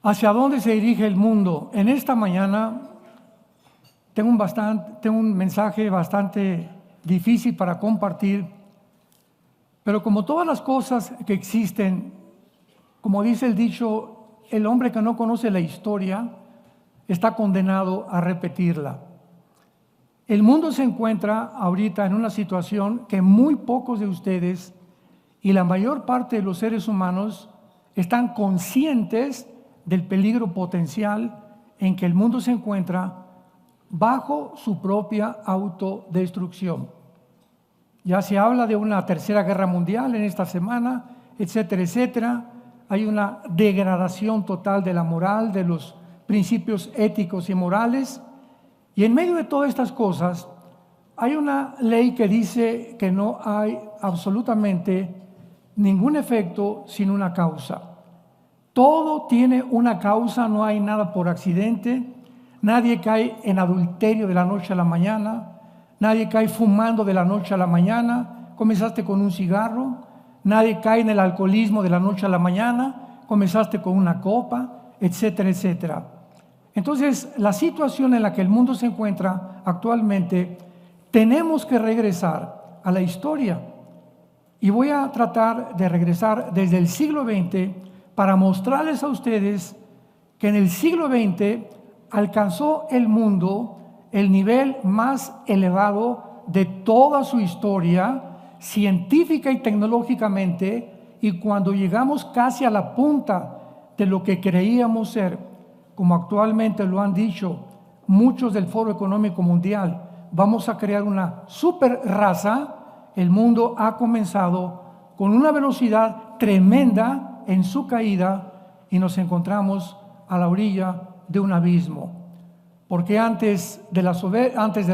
¿Hacia dónde se dirige el mundo? En esta mañana tengo un mensaje bastante difícil para compartir, pero como todas las cosas que existen, como dice el dicho, el hombre que no conoce la historia está condenado a repetirla. El mundo se encuentra ahorita en una situación que muy pocos de ustedes y la mayor parte de los seres humanos están conscientes del peligro potencial en que el mundo se encuentra bajo su propia autodestrucción. Ya se habla de una tercera guerra mundial en esta semana, etcétera, etcétera. Hay una degradación total de la moral, de los principios éticos y morales. Y en medio de todas estas cosas, hay una ley que dice que no hay absolutamente ningún efecto sin una causa. Todo tiene una causa, no hay nada por accidente. Nadie cae en adulterio de la noche a la mañana. Nadie cae fumando de la noche a la mañana. Comenzaste con un cigarro. Nadie cae en el alcoholismo de la noche a la mañana. Comenzaste con una copa, etcétera, etcétera. Entonces, la situación en la que el mundo se encuentra actualmente, tenemos que regresar a la historia. Y voy a tratar de regresar desde el siglo XX para mostrarles a ustedes que en el siglo XX alcanzó el mundo el nivel más elevado de toda su historia, científica y tecnológicamente, y cuando llegamos casi a la punta de lo que creíamos ser, como actualmente lo han dicho muchos del Foro Económico Mundial, vamos a crear una super raza. El mundo ha comenzado con una velocidad tremenda en su caída y nos encontramos a la orilla de un abismo. Porque antes de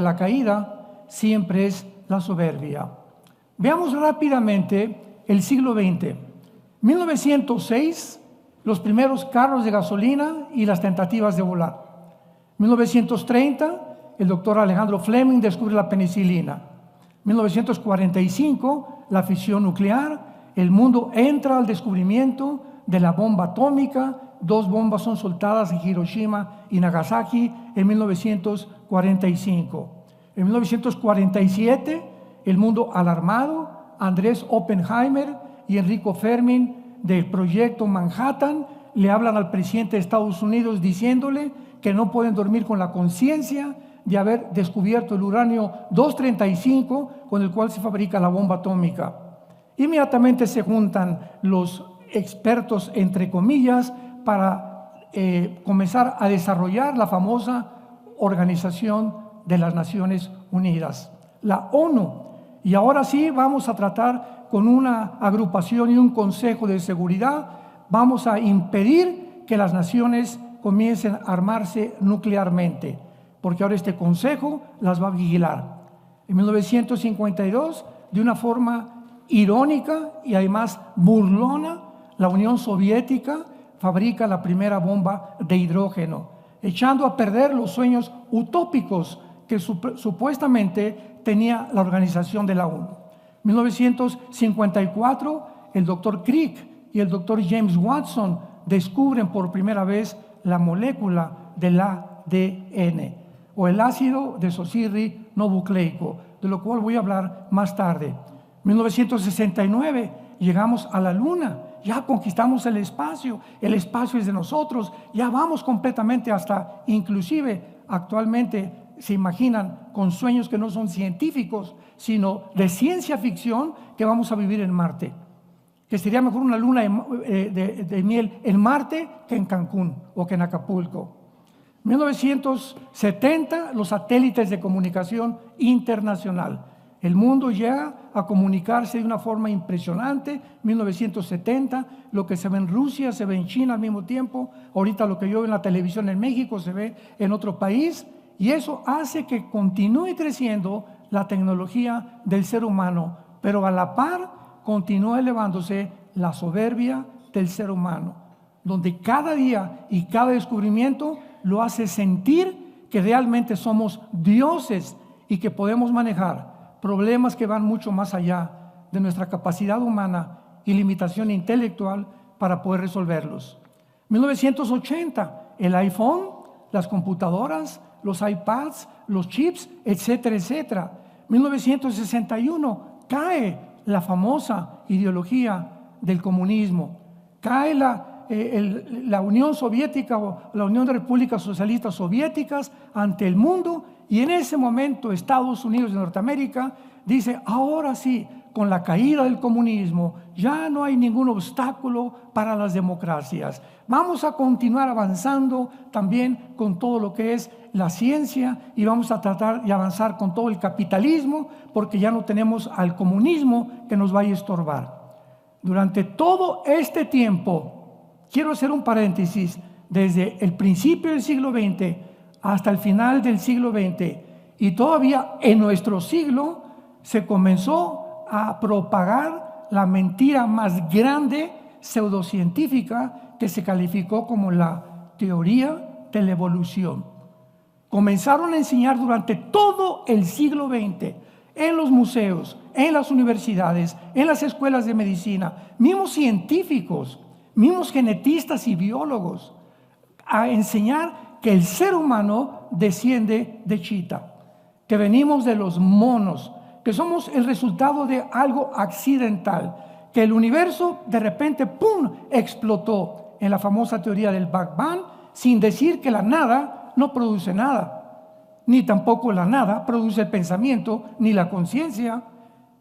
la caída siempre es la soberbia. Veamos rápidamente el siglo XX. 1906, los primeros carros de gasolina y las tentativas de volar. 1930, el doctor Alejandro Fleming descubre la penicilina. 1945, la fisión nuclear. El mundo entra al descubrimiento de la bomba atómica. 2 bombas son soltadas en Hiroshima y Nagasaki en 1945. En 1947, el mundo alarmado, Andrés Oppenheimer y Enrico Fermi del proyecto Manhattan le hablan al presidente de Estados Unidos diciéndole que no pueden dormir con la conciencia de haber descubierto el uranio 235 con el cual se fabrica la bomba atómica. Inmediatamente se juntan los expertos, entre comillas, para comenzar a desarrollar la famosa Organización de las Naciones Unidas, la ONU. Y ahora sí vamos a tratar con una agrupación y un consejo de seguridad, vamos a impedir que las naciones comiencen a armarse nuclearmente, porque ahora este consejo las va a vigilar. En 1952, de una forma irónica y además burlona, la Unión Soviética fabrica la primera bomba de hidrógeno, echando a perder los sueños utópicos que supuestamente tenía la organización de la ONU. 1954, el doctor Crick y el doctor James Watson descubren por primera vez la molécula del ADN, o el ácido desoxirribonucleico, de lo cual voy a hablar más tarde. 1969, llegamos a la Luna, ya conquistamos el espacio es de nosotros, ya vamos completamente hasta, inclusive actualmente se imaginan con sueños que no son científicos, sino de ciencia ficción, que vamos a vivir en Marte, que sería mejor una luna de miel en Marte que en Cancún o que en Acapulco. 1970, los satélites de comunicación internacional. El mundo llega a comunicarse de una forma impresionante. 1970, lo que se ve en Rusia, se ve en China al mismo tiempo. Ahorita lo que yo veo en la televisión en México se ve en otro país. Y eso hace que continúe creciendo la tecnología del ser humano, pero a la par continúa elevándose la soberbia del ser humano, donde cada día y cada descubrimiento lo hace sentir que realmente somos dioses y que podemos manejar problemas que van mucho más allá de nuestra capacidad humana y limitación intelectual para poder resolverlos. 1980, el iPhone, las computadoras, los iPads, los chips, etcétera, etcétera. 1961, cae la famosa ideología del comunismo. Cae la Unión Soviética o la Unión de Repúblicas Socialistas Soviéticas ante el mundo, y en ese momento Estados Unidos de Norteamérica dice: ahora sí, con la caída del comunismo ya no hay ningún obstáculo para las democracias. Vamos a continuar avanzando también con todo lo que es la ciencia, y vamos a tratar de avanzar con todo el capitalismo, porque ya no tenemos al comunismo que nos vaya a estorbar. Durante todo este tiempo, quiero hacer un paréntesis, desde el principio del siglo XX hasta el final del siglo XX, y todavía en nuestro siglo, se comenzó a propagar la mentira más grande pseudocientífica, que se calificó como la teoría de la evolución. Comenzaron a enseñar durante todo el siglo XX, en los museos, en las universidades, en las escuelas de medicina, mismos científicos, mismos genetistas y biólogos, a enseñar que el ser humano desciende de chita, que venimos de los monos, que somos el resultado de algo accidental, que el universo de repente ¡pum!, explotó en la famosa teoría del Big Bang, sin decir que la nada no produce nada, ni tampoco la nada produce el pensamiento ni la conciencia.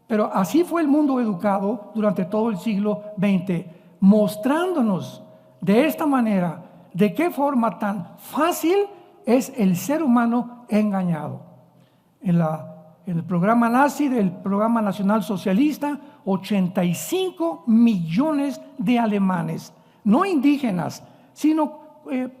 Pero así fue el mundo educado durante todo el siglo XX, mostrándonos de esta manera de qué forma tan fácil es el ser humano engañado. En el programa nazi, del programa nacional socialista, 85 millones de alemanes, no indígenas, sino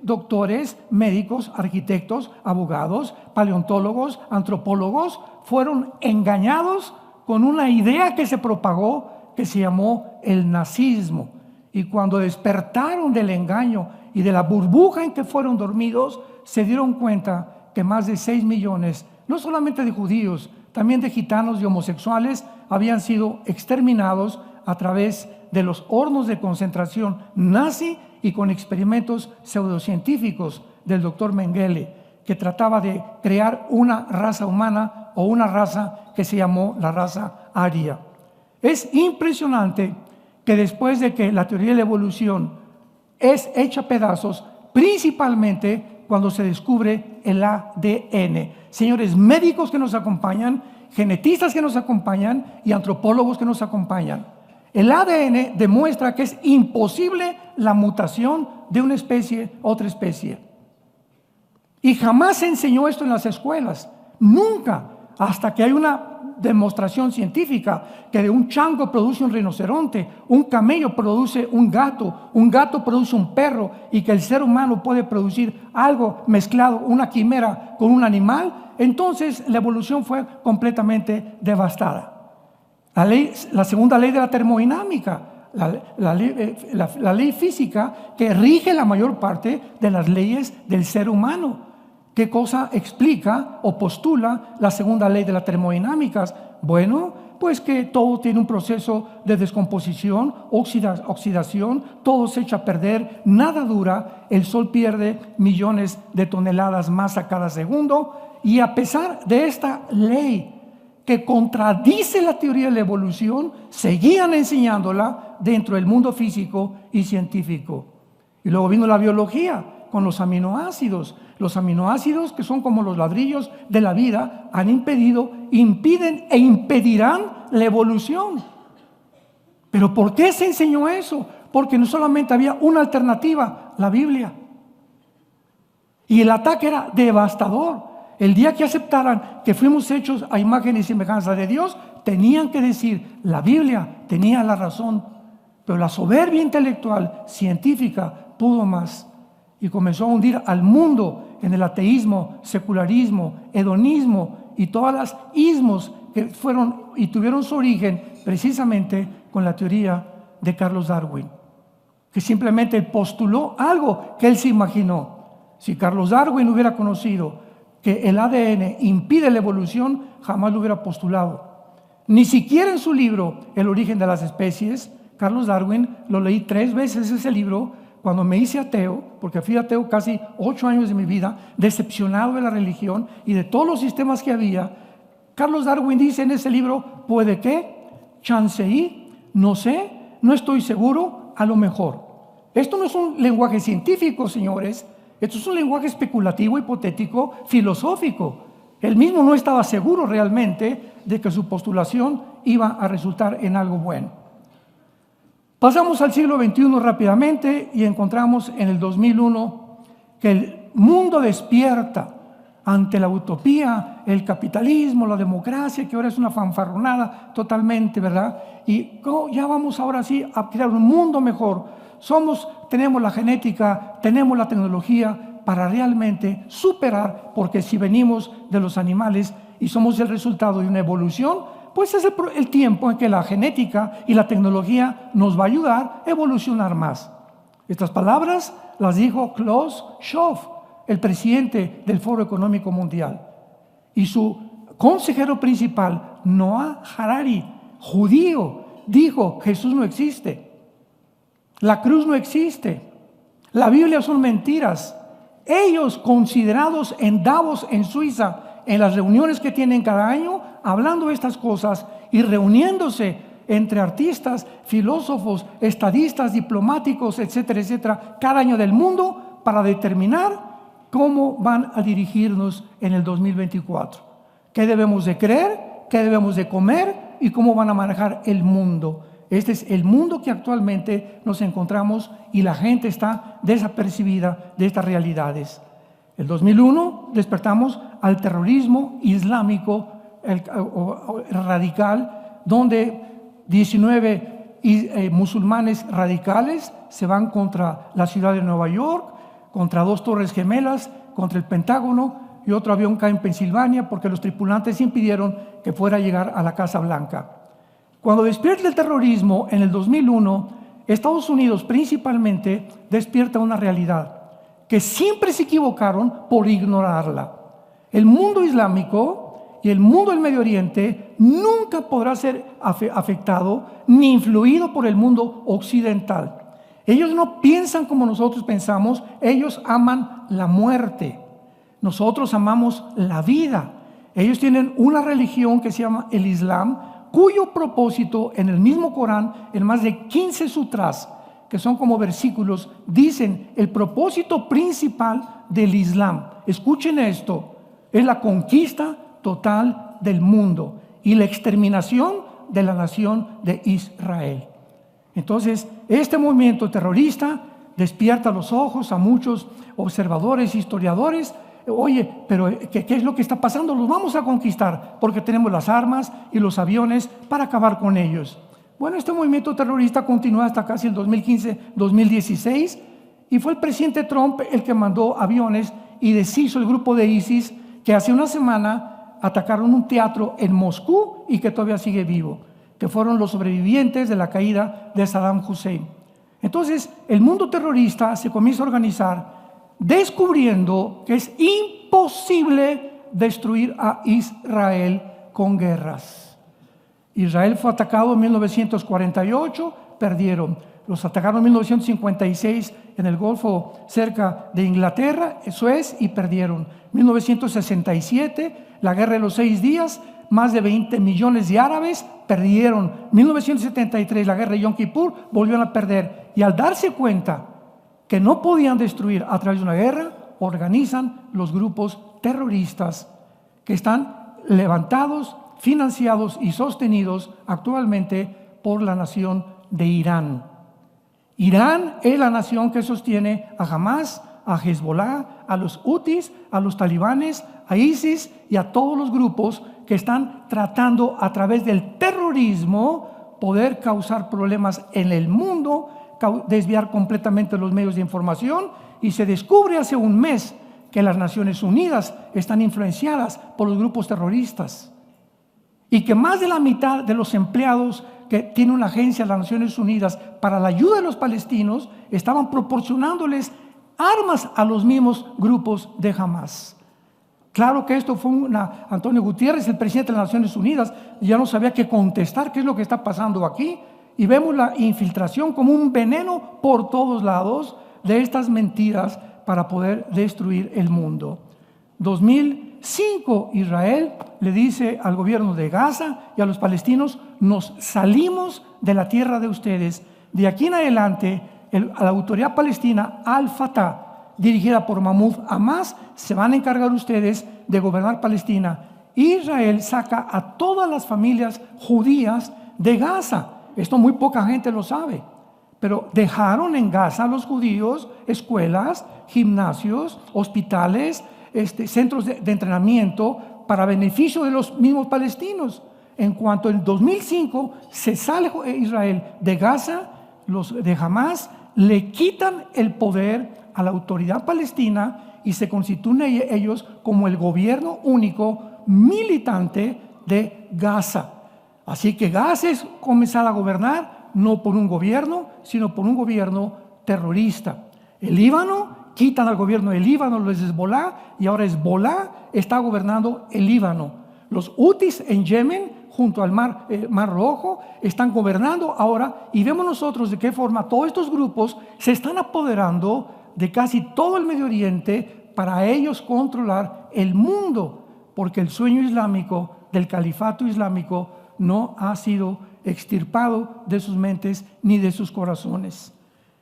doctores, médicos, arquitectos, abogados, paleontólogos, antropólogos, fueron engañados con una idea que se propagó, que se llamó el nazismo. Y cuando despertaron del engaño y de la burbuja en que fueron dormidos, se dieron cuenta que más de 6 millones, no solamente de judíos, también de gitanos y homosexuales, habían sido exterminados a través de los hornos de concentración nazi y con experimentos pseudocientíficos del doctor Mengele, que trataba de crear una raza humana o una raza que se llamó la raza aria. Es impresionante que después de que la teoría de la evolución es hecha a pedazos, principalmente cuando se descubre el ADN. Señores médicos que nos acompañan, genetistas que nos acompañan y antropólogos que nos acompañan, el ADN demuestra que es imposible la mutación de una especie a otra especie. Y jamás se enseñó esto en las escuelas, nunca, hasta que hay una demostración científica que de un chango produce un rinoceronte, un camello produce un gato produce un perro, y que el ser humano puede producir algo mezclado, una quimera con un animal. Entonces la evolución fue completamente devastada. La segunda ley de la termodinámica, la ley física que rige la mayor parte de las leyes del ser humano. ¿Qué cosa explica o postula la segunda ley de la termodinámica? Bueno, pues que todo tiene un proceso de descomposición, oxidación, todo se echa a perder, nada dura, el Sol pierde millones de toneladas masa cada segundo, y a pesar de esta ley que contradice la teoría de la evolución, seguían enseñándola dentro del mundo físico y científico. Y luego vino la biología con los aminoácidos. Los aminoácidos, que son como los ladrillos de la vida, han impedido, impiden e impedirán la evolución. ¿Pero por qué se enseñó eso? Porque no solamente había una alternativa, la Biblia. Y el ataque era devastador. El día que aceptaran que fuimos hechos a imagen y semejanza de Dios, tenían que decir: la Biblia tenía la razón. Pero la soberbia intelectual, científica, pudo más. Y comenzó a hundir al mundo en el ateísmo, secularismo, hedonismo y todas las ismos que fueron y tuvieron su origen precisamente con la teoría de Carlos Darwin, que simplemente postuló algo que él se imaginó. Si Carlos Darwin hubiera conocido que el ADN impide la evolución, jamás lo hubiera postulado. Ni siquiera en su libro El origen de las especies, Carlos Darwin, lo leí 3 veces ese libro, cuando me hice ateo, porque fui ateo casi 8 años de mi vida, decepcionado de la religión y de todos los sistemas que había, Carlos Darwin dice en ese libro, puede que, chance y, no sé, no estoy seguro, a lo mejor. Esto no es un lenguaje científico, señores, esto es un lenguaje especulativo, hipotético, filosófico. Él mismo no estaba seguro realmente de que su postulación iba a resultar en algo bueno. Pasamos al siglo XXI rápidamente y encontramos en el 2001 que el mundo despierta ante la utopía, el capitalismo, la democracia, que ahora es una fanfarronada totalmente, ¿verdad? Y ya vamos ahora sí a crear un mundo mejor. Tenemos la genética, tenemos la tecnología para realmente superar, porque si venimos de los animales y somos el resultado de una evolución, pues es el tiempo en que la genética y la tecnología nos va a ayudar a evolucionar más. Estas palabras las dijo Klaus Schwab, el presidente del Foro Económico Mundial, y su consejero principal, Noah Harari, judío, dijo: Jesús no existe, la cruz no existe, la Biblia son mentiras. Ellos, considerados en Davos, en Suiza, en las reuniones que tienen cada año, hablando de estas cosas y reuniéndose entre artistas, filósofos, estadistas, diplomáticos, etcétera, etcétera, cada año del mundo, para determinar cómo van a dirigirnos en el 2024. ¿Qué debemos de creer? ¿Qué debemos de comer? ¿Y cómo van a manejar el mundo? Este es el mundo que actualmente nos encontramos y la gente está desapercibida de estas realidades. El 2001 despertamos al terrorismo islámico radical, donde 19 musulmanes radicales se van contra la ciudad de Nueva York, contra 2 torres gemelas, contra el Pentágono, y otro avión cae en Pensilvania porque los tripulantes impidieron que fuera a llegar a la Casa Blanca. Cuando despierta el terrorismo en el 2001, Estados Unidos principalmente despierta una realidad que siempre se equivocaron por ignorarla. El mundo islámico y el mundo del Medio Oriente nunca podrá ser afectado ni influido por el mundo occidental. Ellos no piensan como nosotros pensamos, ellos aman la muerte. Nosotros amamos la vida. Ellos tienen una religión que se llama el Islam, cuyo propósito en el mismo Corán, en más de 15 sutras, que son como versículos, dicen el propósito principal del Islam. Escuchen esto, es la conquista total del mundo y la exterminación de la nación de Israel. Entonces, este movimiento terrorista despierta los ojos a muchos observadores, historiadores. Oye, pero ¿qué es lo que está pasando? Los vamos a conquistar porque tenemos las armas y los aviones para acabar con ellos. Bueno, este movimiento terrorista continúa hasta casi el 2015-2016 y fue el presidente Trump el que mandó aviones y deshizo el grupo de ISIS, que hace una semana atacaron un teatro en Moscú y que todavía sigue vivo, que fueron los sobrevivientes de la caída de Saddam Hussein. Entonces, el mundo terrorista se comienza a organizar descubriendo que es imposible destruir a Israel con guerras. Israel fue atacado en 1948, perdieron. Los atacaron en 1956 en el Golfo cerca de Inglaterra, Suez, y perdieron. 1967, la guerra de los 6 días, más de 20 millones de árabes perdieron. 1973, la guerra de Yom Kippur, volvieron a perder. Y al darse cuenta que no podían destruir a través de una guerra, organizan los grupos terroristas que están levantados, financiados y sostenidos actualmente por la nación de Irán. Irán es la nación que sostiene a Hamas, a Hezbollah, a los Hutis, a los talibanes, a ISIS y a todos los grupos que están tratando a través del terrorismo poder causar problemas en el mundo, desviar completamente los medios de información, y se descubre hace un mes que las Naciones Unidas están influenciadas por los grupos terroristas y que más de la mitad de los empleados que tiene una agencia de las Naciones Unidas para la ayuda de los palestinos estaban proporcionándoles armas a los mismos grupos de Hamas. Claro que esto fue Antonio Guterres, el presidente de las Naciones Unidas, ya no sabía qué contestar, qué es lo que está pasando aquí. Y vemos la infiltración como un veneno por todos lados, de estas mentiras para poder destruir el mundo. 2005, Israel le dice al gobierno de Gaza y a los palestinos: nos salimos de la tierra de ustedes. De aquí en adelante, la autoridad palestina, Al-Fatah, dirigida por Mahmoud Abbas, se van a encargar ustedes de gobernar Palestina. Israel saca a todas las familias judías de Gaza. Esto muy poca gente lo sabe, pero dejaron en Gaza a los judíos escuelas, gimnasios, hospitales, centros de entrenamiento para beneficio de los mismos palestinos. En cuanto en 2005 se sale Israel de Gaza, los de Hamas le quitan el poder a la autoridad palestina y se constituyen ellos como el gobierno único militante de Gaza. Así que Gaza es comenzar a gobernar no por un gobierno, sino por un gobierno terrorista. El Líbano, quitan al gobierno del Líbano, los Hezbollah, y ahora Hezbollah está gobernando el Líbano. Los Hutis en Yemen, junto al Mar Rojo, están gobernando ahora, y vemos nosotros de qué forma todos estos grupos se están apoderando de casi todo el Medio Oriente para ellos controlar el mundo, porque el sueño islámico del califato islámico no ha sido extirpado de sus mentes ni de sus corazones.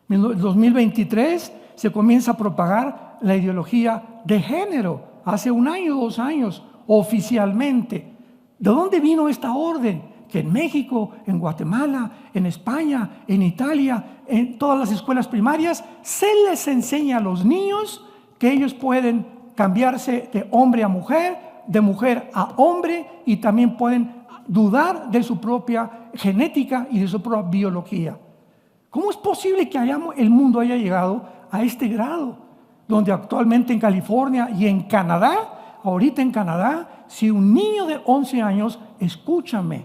En 2023 se comienza a propagar la ideología de género, hace 1 año, 2 años, oficialmente. ¿De dónde vino esta orden? Que en México, en Guatemala, en España, en Italia, en todas las escuelas primarias, se les enseña a los niños que ellos pueden cambiarse de hombre a mujer, de mujer a hombre, y también pueden dudar de su propia genética y de su propia biología. ¿Cómo es posible que el mundo haya llegado a este grado? Donde actualmente en California y en Canadá, ahorita en Canadá, si un niño de 11 años, escúchame,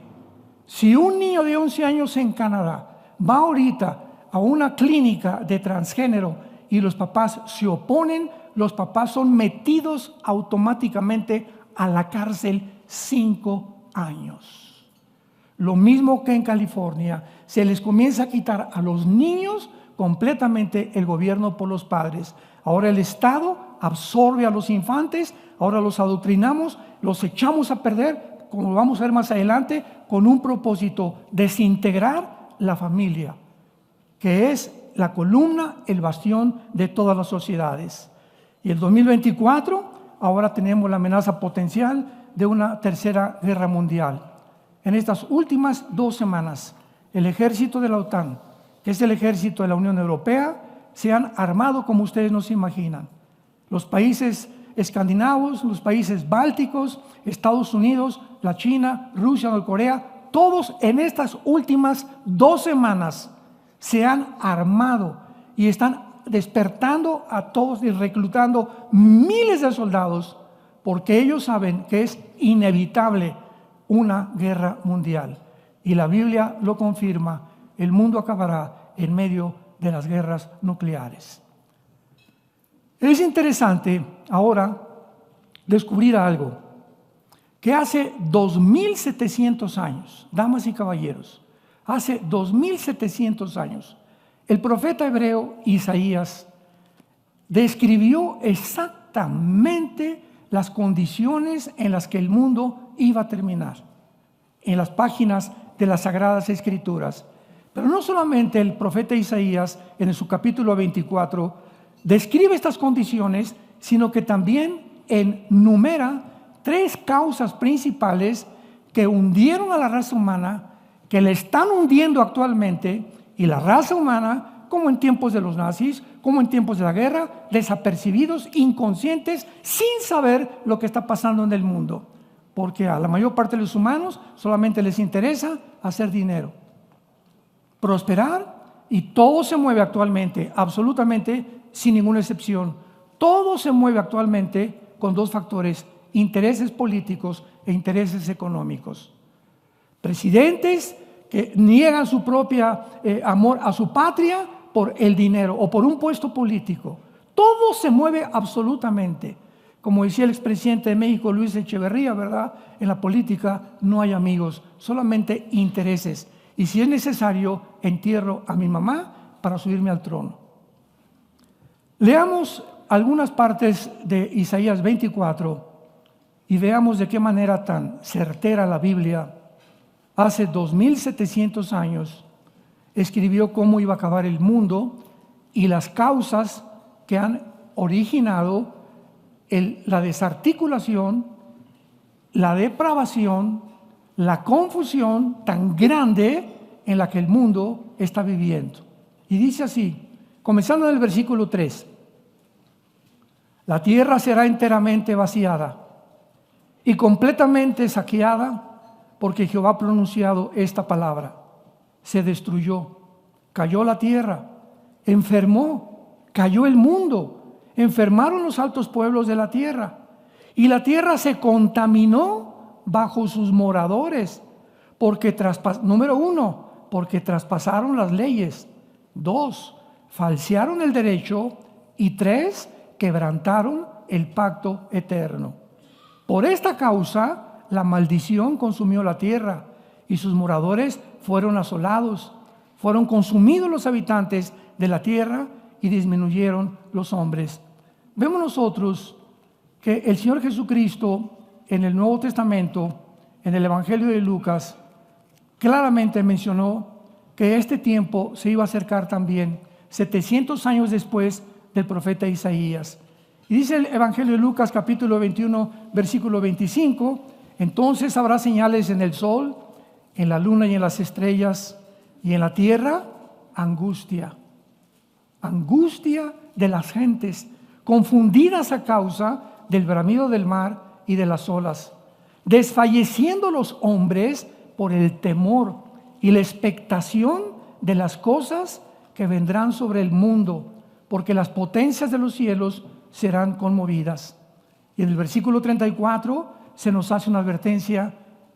si un niño de 11 años en Canadá va ahorita a una clínica de transgénero y los papás se oponen, los papás son metidos automáticamente a la cárcel 5 años. Lo mismo que en California, se les comienza a quitar a los niños completamente el gobierno por los padres. Ahora el Estado absorbe a los infantes, ahora los adoctrinamos, los echamos a perder, como vamos a ver más adelante, con un propósito: desintegrar la familia, que es la columna, el bastión de todas las sociedades. Y el 2024, ahora tenemos la amenaza potencial de una tercera guerra mundial. En estas últimas 2 semanas, el ejército de la OTAN, que es el ejército de la Unión Europea, se han armado como ustedes no se imaginan. Los países escandinavos, los países bálticos, Estados Unidos, la China, Rusia, Corea, todos en estas últimas 2 semanas se han armado y están despertando a todos y reclutando miles de soldados, porque ellos saben que es inevitable una guerra mundial. Y la Biblia lo confirma: el mundo acabará en medio de las guerras nucleares. Es interesante ahora descubrir algo, que hace 2700 años, damas y caballeros, hace 2700 años, el profeta hebreo Isaías describió exactamente las condiciones en las que el mundo iba a terminar en las páginas de las Sagradas Escrituras. Pero no solamente el profeta Isaías en su capítulo 24 describe estas condiciones, sino que también enumera 3 causas principales que hundieron a la raza humana, que le están hundiendo actualmente, y la raza humana, como en tiempos de los nazis, como en tiempos de la guerra, desapercibidos, inconscientes, sin saber lo que está pasando en el mundo, porque a la mayor parte de los humanos solamente les interesa hacer dinero, prosperar, y todo se mueve actualmente, absolutamente sin ninguna excepción, todo se mueve actualmente con 2 factores: intereses políticos e intereses económicos. Presidentes que niegan su propia amor a su patria por el dinero o por un puesto político. Todo se mueve absolutamente. Como decía el expresidente de México, Luis Echeverría, ¿verdad? En la política no hay amigos, solamente intereses. Y si es necesario, entierro a mi mamá para subirme al trono. Leamos algunas partes de Isaías 24 y veamos de qué manera tan certera la Biblia hace 2700 años escribió cómo iba a acabar el mundo y las causas que han originado la desarticulación, la depravación, la confusión tan grande en la que el mundo está viviendo. Y dice así, comenzando en el versículo 3: la tierra será enteramente vaciada y completamente saqueada, porque Jehová ha pronunciado esta palabra. Se destruyó, cayó la tierra, enfermó, cayó el mundo, enfermaron los altos pueblos de la tierra, y la tierra se contaminó bajo sus moradores, porque número 1, porque traspasaron las leyes; 2, falsearon el derecho; y 3, quebrantaron el pacto eterno. Por esta causa, la maldición consumió la tierra, y sus moradores fueron asolados. Fueron consumidos los habitantes de la tierra, y disminuyeron los hombres. Vemos nosotros que el Señor Jesucristo en el Nuevo Testamento, en el Evangelio de Lucas, claramente mencionó que este tiempo se iba a acercar también 700 años después del profeta Isaías. Y dice el Evangelio de Lucas capítulo 21 versículo 25: entonces habrá señales en el sol, en la luna y en las estrellas, y en la tierra angustia. Angustia de las gentes, confundidas a causa del bramido del mar y de las olas, desfalleciendo los hombres por el temor y la expectación de las cosas que vendrán sobre el mundo, porque las potencias de los cielos serán conmovidas. Y en el versículo 34 se nos hace una advertencia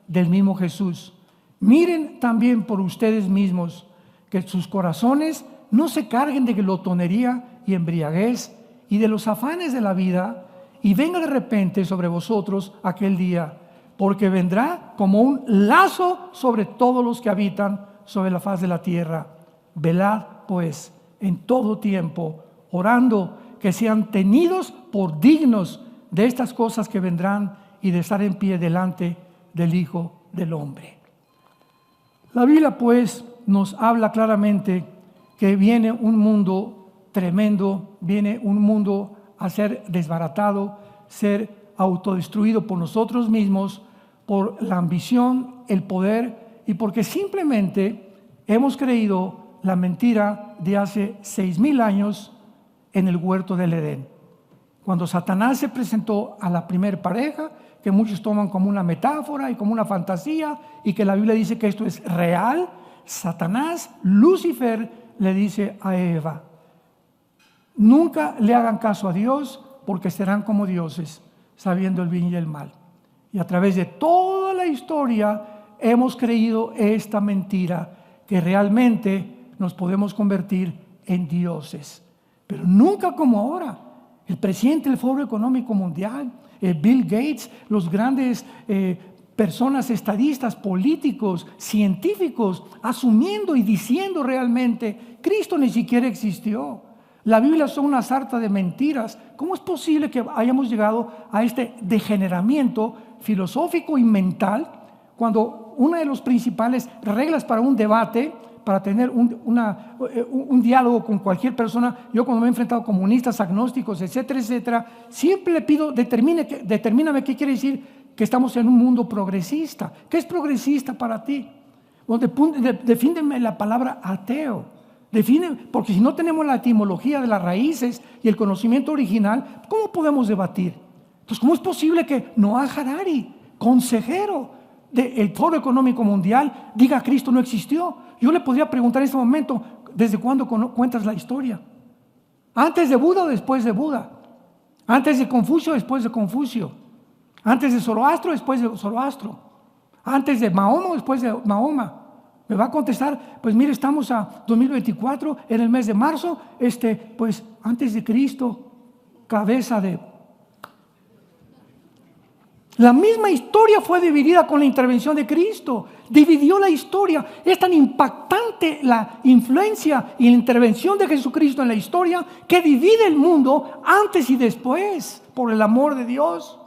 del mismo Jesús: miren también por ustedes mismos, que sus corazones no se carguen de glotonería y embriaguez y de los afanes de la vida, y venga de repente sobre vosotros aquel día, porque vendrá como un lazo sobre todos los que habitan sobre la faz de la tierra. Velad pues en todo tiempo, orando que sean tenidos por dignos de estas cosas que vendrán y de estar en pie delante del Hijo del Hombre. La Biblia pues nos habla claramente que viene un mundo tremendo, viene un mundo a ser desbaratado, ser autodestruido por nosotros mismos, por la ambición, el poder, y porque simplemente hemos creído la mentira de hace 6,000 años en el huerto del Edén. Cuando Satanás se presentó a la primer pareja, que muchos toman como una metáfora y como una fantasía, y que la Biblia dice que esto es real, Satanás, Lucifer, le dice a Eva: nunca le hagan caso a Dios, porque serán como dioses, sabiendo el bien y el mal. Y a través de toda la historia hemos creído esta mentira, que realmente nos podemos convertir en dioses. Pero nunca como ahora. El presidente del Foro Económico Mundial, Bill Gates, los grandes personas, estadistas, políticos, científicos, asumiendo y diciendo realmente: Cristo ni siquiera existió. La Biblia son una sarta de mentiras. ¿Cómo es posible que hayamos llegado a este degeneramiento filosófico y mental, cuando una de las principales reglas para un debate, para tener un diálogo con cualquier persona, yo cuando me he enfrentado a comunistas, agnósticos, etcétera, etcétera, siempre le pido: determíname qué quiere decir que estamos en un mundo progresista? ¿Qué es progresista para ti? Defíndeme la palabra ateo. Porque si no tenemos la etimología de las raíces y el conocimiento original, ¿cómo podemos debatir? Entonces, ¿cómo es posible que Noah Harari, consejero del Foro Económico Mundial, diga: Cristo no existió? Yo le podría preguntar en este momento: ¿desde cuándo cuentas la historia? ¿Antes de Buda o después de Buda? ¿Antes de Confucio o después de Confucio? ¿Antes de Zoroastro o después de Zoroastro? ¿Antes de Mahoma o después de Mahoma? Me va a contestar: pues mire, estamos a 2024, en el mes de marzo, pues antes de Cristo, cabeza de... La misma historia fue dividida con la intervención de Cristo. Dividió la historia. Es tan impactante ante la influencia y la intervención de Jesucristo en la historia que divide el mundo antes y después por el amor de Dios.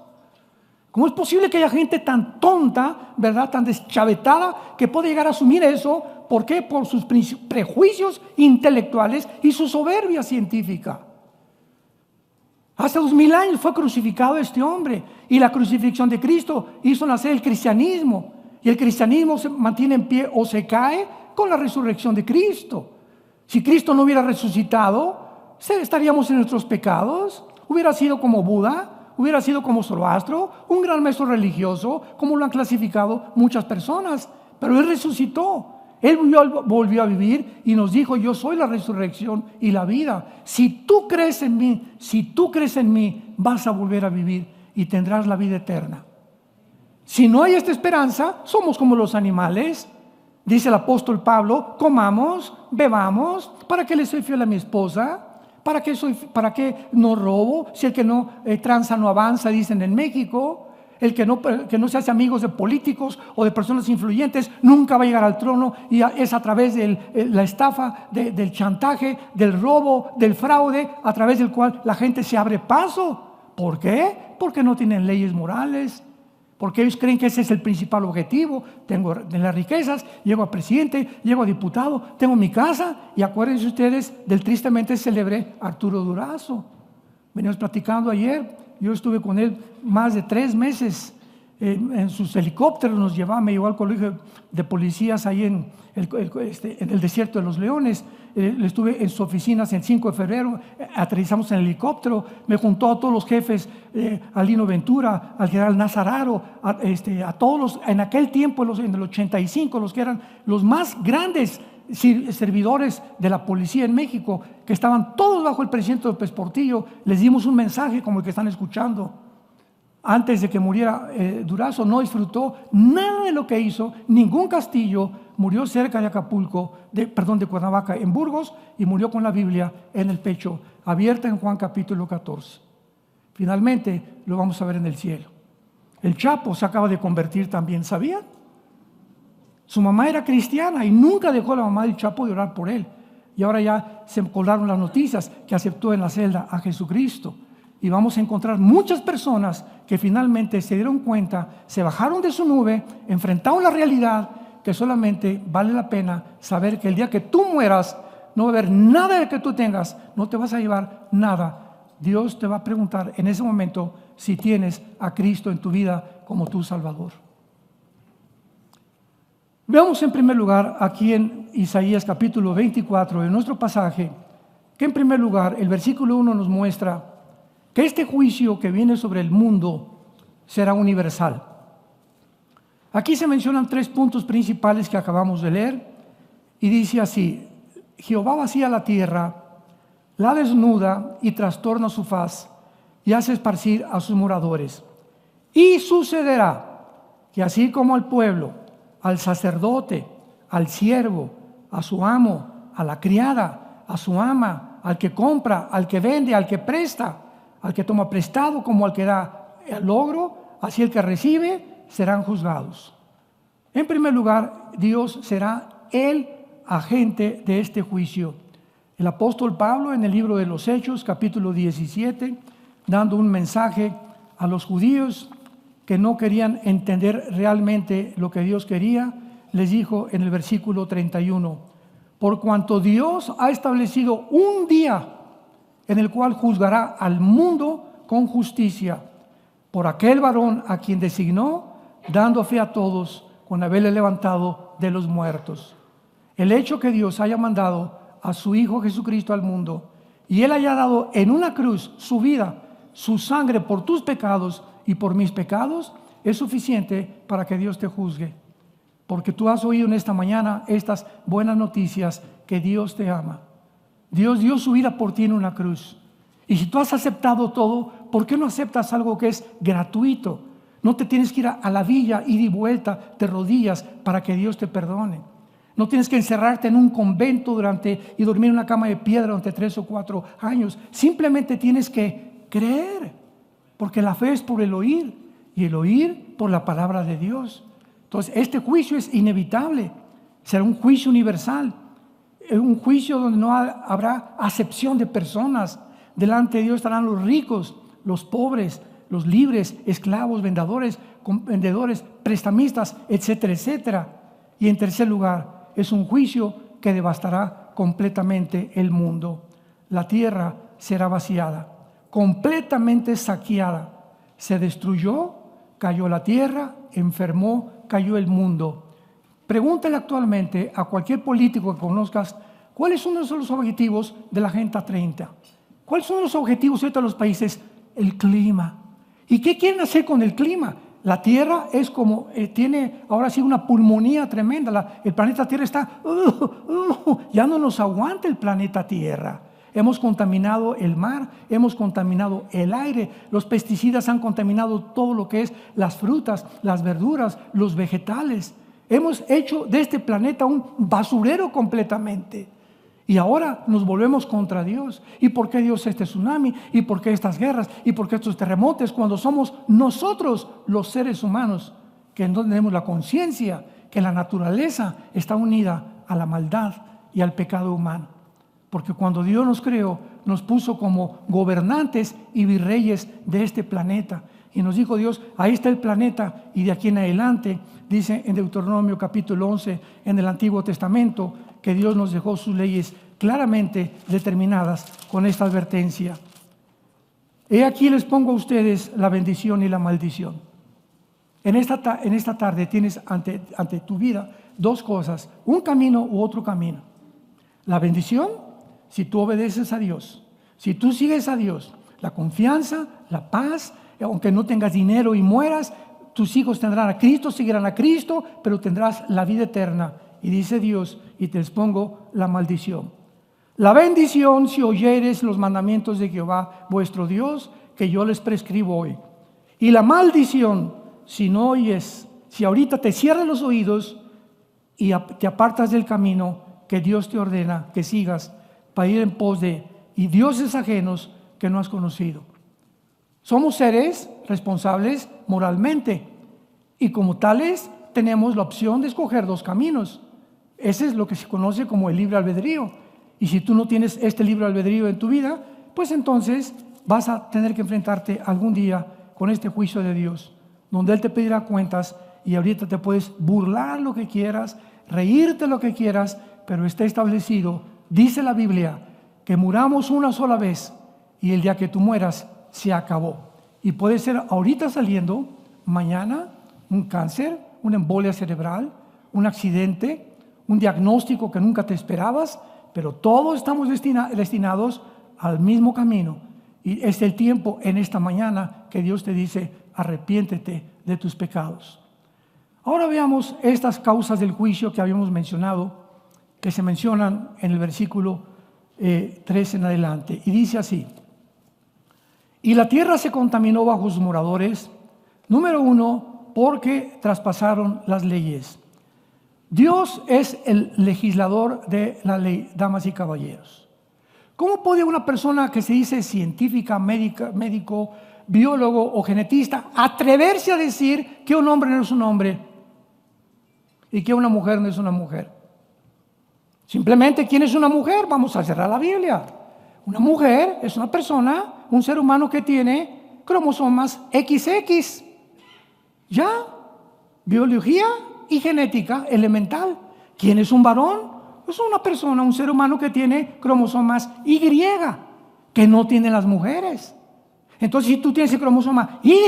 ¿Cómo es posible que haya gente tan tonta, verdad, tan deschavetada, que puede llegar a asumir eso? ¿Por qué? Por sus prejuicios intelectuales y su soberbia científica. Hace 2000 años fue crucificado este hombre, y la crucifixión de Cristo hizo nacer el cristianismo, y el cristianismo se mantiene en pie o se cae con la resurrección de Cristo. Si Cristo no hubiera resucitado, estaríamos en nuestros pecados. Hubiera sido como Buda, hubiera sido como Zoroastro, un gran maestro religioso, como lo han clasificado muchas personas. Pero Él resucitó, Él volvió a vivir y nos dijo: yo soy la resurrección y la vida. Si tú crees en mí, vas a volver a vivir y tendrás la vida eterna. Si no hay esta esperanza, somos como los animales. Dice el apóstol Pablo: comamos, bebamos. ¿Para qué le soy fiel a mi esposa? ¿Para qué no robo? Si el que no tranza no avanza, dicen en México. El que no se hace amigos de políticos o de personas influyentes nunca va a llegar al trono, y es a través de la estafa, del chantaje, del robo, del fraude, a través del cual la gente se abre paso. ¿Por qué? Porque no tienen leyes morales. Porque ellos creen que ese es el principal objetivo. Tengo de las riquezas, llego a presidente, llego a diputado, tengo mi casa. Y acuérdense ustedes del tristemente célebre Arturo Durazo. Venimos platicando ayer, yo estuve con él más de 3 meses en sus helicópteros, me llevó al colegio de policías ahí en el desierto de los Leones. Estuve en sus oficinas el 5 de febrero, aterrizamos en el helicóptero, me juntó a todos los jefes, a Lino Ventura, al general Nazararo, a todos en aquel tiempo, en el 85, los que eran los más grandes servidores de la policía en México, que estaban todos bajo el presidente López Portillo. Les dimos un mensaje como el que están escuchando. Antes de que muriera Durazo, no disfrutó nada de lo que hizo, ningún castillo. Murió cerca de Acapulco, de Cuernavaca, en Burgos, y murió con la Biblia en el pecho, abierta en Juan capítulo 14. Finalmente lo vamos a ver en el cielo. El Chapo se acaba de convertir también, ¿sabían? Su mamá era cristiana y nunca dejó a la mamá del Chapo de orar por él. Y ahora ya se colaron las noticias que aceptó en la celda a Jesucristo. Y vamos a encontrar muchas personas que finalmente se dieron cuenta, se bajaron de su nube, enfrentaron la realidad, que solamente vale la pena saber que el día que tú mueras, no va a haber nada de que tú tengas, no te vas a llevar nada. Dios te va a preguntar en ese momento si tienes a Cristo en tu vida como tu Salvador. Veamos en primer lugar aquí en Isaías capítulo 24, en nuestro pasaje, que en primer lugar el versículo 1 nos muestra que este juicio que viene sobre el mundo será universal. Aquí se mencionan 3 puntos principales que acabamos de leer, y dice así: Jehová vacía la tierra, la desnuda y trastorna su faz, y hace esparcir a sus moradores. Y sucederá que así como al pueblo, al sacerdote, al siervo, a su amo, a la criada, a su ama, al que compra, al que vende, al que presta, al que toma prestado como al que da el logro, así el que recibe, serán juzgados. En primer lugar, Dios será el agente de este juicio. El apóstol Pablo, en el libro de los Hechos, capítulo 17, dando un mensaje a los judíos que no querían entender realmente lo que Dios quería, les dijo en el versículo 31: por cuanto Dios ha establecido un día en el cual juzgará al mundo con justicia, por aquel varón a quien designó, dando fe a todos con haberle levantado de los muertos. El hecho que Dios haya mandado a su Hijo Jesucristo al mundo, y Él haya dado en una cruz su vida, su sangre por tus pecados y por mis pecados, es suficiente para que Dios te juzgue. Porque tú has oído en esta mañana estas buenas noticias, que Dios te ama. Dios dio su vida por ti en una cruz. Y si tú has aceptado todo, ¿por qué no aceptas algo que es gratuito? No te tienes que ir a la villa, ir y vuelta de rodillas para que Dios te perdone. No tienes que encerrarte en un convento y dormir en una cama de piedra durante 3 o 4 años. Simplemente tienes que creer, porque la fe es por el oír, y el oír por la palabra de Dios. Entonces, este juicio es inevitable. Será un juicio universal, un juicio donde no habrá acepción de personas. Delante de Dios estarán los ricos, los pobres, los libres, esclavos, vendedores, prestamistas, etcétera, etcétera. Y en tercer lugar, es un juicio que devastará completamente el mundo. La tierra será vaciada, completamente saqueada. Se destruyó, cayó la tierra, enfermó, cayó el mundo. Pregúntale actualmente a cualquier político que conozcas, ¿cuáles son los objetivos de la Agenda 30? ¿Cuáles son los objetivos de los países? El clima. ¿Y qué quieren hacer con el clima? La Tierra es como, tiene ahora sí una pulmonía tremenda. El planeta Tierra está, ya no nos aguanta el planeta Tierra. Hemos contaminado el mar, hemos contaminado el aire, los pesticidas han contaminado todo lo que es las frutas, las verduras, los vegetales. Hemos hecho de este planeta un basurero completamente. Y ahora nos volvemos contra Dios. ¿Y por qué Dios este tsunami? ¿Y por qué estas guerras? ¿Y por qué estos terremotos? Cuando somos nosotros los seres humanos que no tenemos la conciencia que la naturaleza está unida a la maldad y al pecado humano. Porque cuando Dios nos creó, nos puso como gobernantes y virreyes de este planeta. Y nos dijo Dios, ahí está el planeta, y de aquí en adelante, dice en Deuteronomio capítulo 11, en el Antiguo Testamento, que Dios nos dejó sus leyes claramente determinadas con esta advertencia. He aquí les pongo a ustedes la bendición y la maldición. En esta tarde tienes ante tu vida dos cosas, un camino u otro camino. La bendición, si tú obedeces a Dios, si tú sigues a Dios, la confianza, la paz, aunque no tengas dinero y mueras, tus hijos tendrán a Cristo, seguirán a Cristo, pero tendrás la vida eterna. Y dice Dios, y te expongo la maldición. La bendición, si oyeres los mandamientos de Jehová, vuestro Dios, que yo les prescribo hoy. Y la maldición, si no oyes, si ahorita te cierras los oídos y te apartas del camino que Dios te ordena que sigas para ir en pos de dioses ajenos que no has conocido. Somos seres responsables moralmente y como tales tenemos la opción de escoger dos caminos. Ese es lo que se conoce como el libre albedrío. Y si tú no tienes este libre albedrío en tu vida, pues entonces vas a tener que enfrentarte algún día con este juicio de Dios, donde Él te pedirá cuentas y ahorita te puedes burlar lo que quieras, reírte lo que quieras, pero está establecido, dice la Biblia, que muramos una sola vez y el día que tú mueras se acabó. Y puede ser ahorita saliendo, mañana, un cáncer, una embolia cerebral, un accidente, un diagnóstico que nunca te esperabas, pero todos estamos destinados al mismo camino. Y es el tiempo en esta mañana que Dios te dice, arrepiéntete de tus pecados. Ahora veamos estas causas del juicio que habíamos mencionado, que se mencionan en el versículo 3 en adelante. Y dice así, y la tierra se contaminó bajo sus moradores, número 1, porque traspasaron las leyes. Dios es el legislador de la ley, damas y caballeros. ¿Cómo puede una persona que se dice científica, médico, biólogo o genetista atreverse a decir que un hombre no es un hombre y que una mujer no es una mujer? Simplemente, ¿quién es una mujer? Vamos a cerrar la Biblia. Una mujer es una persona, un ser humano que tiene cromosomas XX. ¿Ya? Biología y genética elemental. ¿Quién es un varón? Es una persona, un ser humano que tiene cromosomas Y, que no tienen las mujeres. Entonces, si tú tienes el cromosoma Y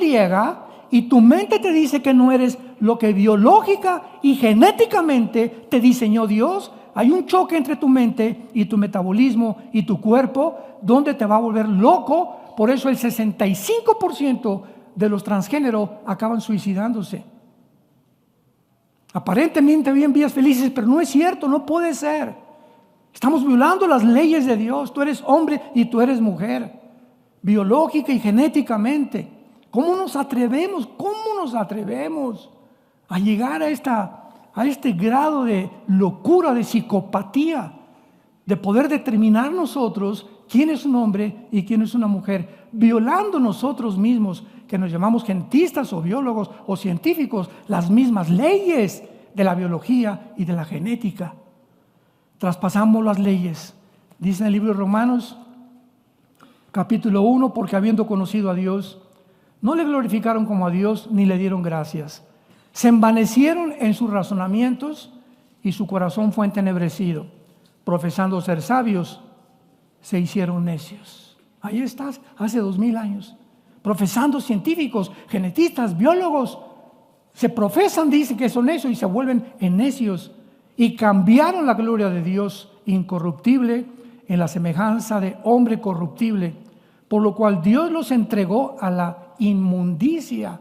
y tu mente te dice que no eres lo que biológica y genéticamente te diseñó Dios, hay un choque entre tu mente y tu metabolismo y tu cuerpo donde te va a volver loco. Por eso el 65% de los transgéneros acaban suicidándose. Aparentemente viven vidas felices, pero no es cierto, no puede ser. Estamos violando las leyes de Dios. Tú eres hombre y tú eres mujer, biológica y genéticamente. ¿Cómo nos atrevemos a llegar a este grado de locura, de psicopatía, de poder determinar nosotros quién es un hombre y quién es una mujer, violando nosotros mismos, que nos llamamos genetistas o biólogos o científicos, las mismas leyes? de la biología y de la genética. Traspasamos las leyes. Dice en el libro de Romanos, capítulo 1, porque habiendo conocido a Dios, no le glorificaron como a Dios ni le dieron gracias. Se envanecieron en sus razonamientos y su corazón fue entenebrecido. Profesando ser sabios, se hicieron necios. Ahí estás, hace 2000 años. Profesando científicos, genetistas, biólogos, se profesan, dicen que son necios y se vuelven en necios. Y cambiaron la gloria de Dios incorruptible en la semejanza de hombre corruptible, por lo cual Dios los entregó a la inmundicia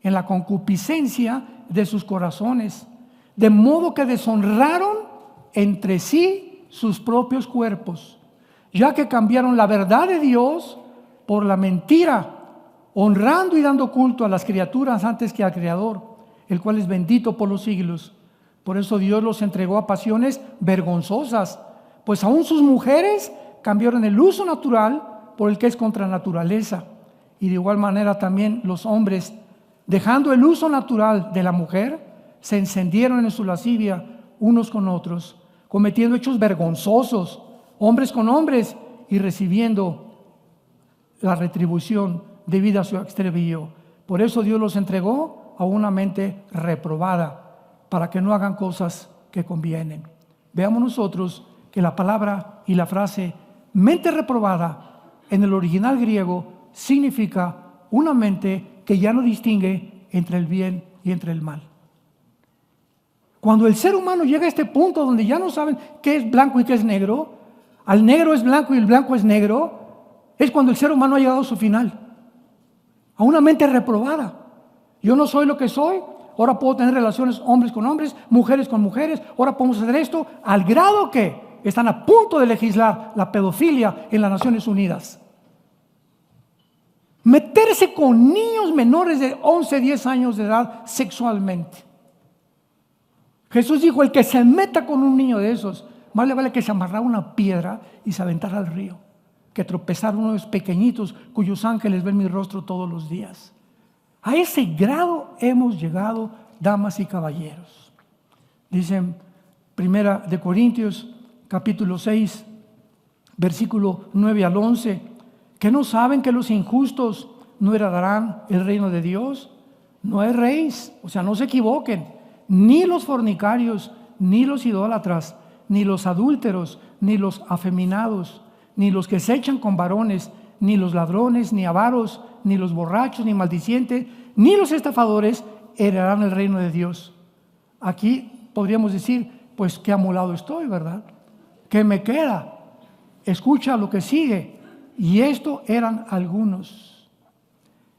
en la concupiscencia de sus corazones, de modo que deshonraron entre sí sus propios cuerpos, ya que cambiaron la verdad de Dios por la mentira, honrando y dando culto a las criaturas antes que al Creador, el cual es bendito por los siglos. Por eso Dios los entregó a pasiones vergonzosas, pues aún sus mujeres cambiaron el uso natural por el que es contra naturaleza. Y de igual manera también los hombres, dejando el uso natural de la mujer, se encendieron en su lascivia unos con otros, cometiendo hechos vergonzosos, hombres con hombres, y recibiendo la retribución debida a su extravío. Por eso Dios los entregó a una mente reprobada, para que no hagan cosas que convienen. Veamos nosotros que la palabra y la frase mente reprobada en el original griego significa una mente que ya no distingue entre el bien y entre el mal. Cuando el ser humano llega a este punto donde ya no saben qué es blanco y qué es negro, al negro es blanco y el blanco es negro, es cuando el ser humano ha llegado a su final, a una mente reprobada. Yo no soy lo que soy, ahora puedo tener relaciones hombres con hombres, mujeres con mujeres, ahora podemos hacer esto, al grado que están a punto de legislar la pedofilia en las Naciones Unidas. Meterse con niños menores de 11, 10 años de edad sexualmente. Jesús dijo, el que se meta con un niño de esos, más le vale que se amarrara una piedra y se aventara al río, que tropezar uno de esos pequeñitos cuyos ángeles ven mi rostro todos los días. A ese grado hemos llegado, damas y caballeros. Dicen Primera de Corintios, capítulo 6, versículo 9 al 11, que no saben que los injustos no heredarán el reino de Dios. No erréis, o sea, no se equivoquen, ni los fornicarios, ni los idólatras, ni los adúlteros, ni los afeminados, ni los que se echan con varones, ni los ladrones, ni avaros, ni los borrachos, ni maldicientes, ni los estafadores heredarán el reino de Dios. Aquí podríamos decir, pues qué amolado estoy, ¿verdad? ¿Qué me queda? Escucha lo que sigue. Y esto eran algunos.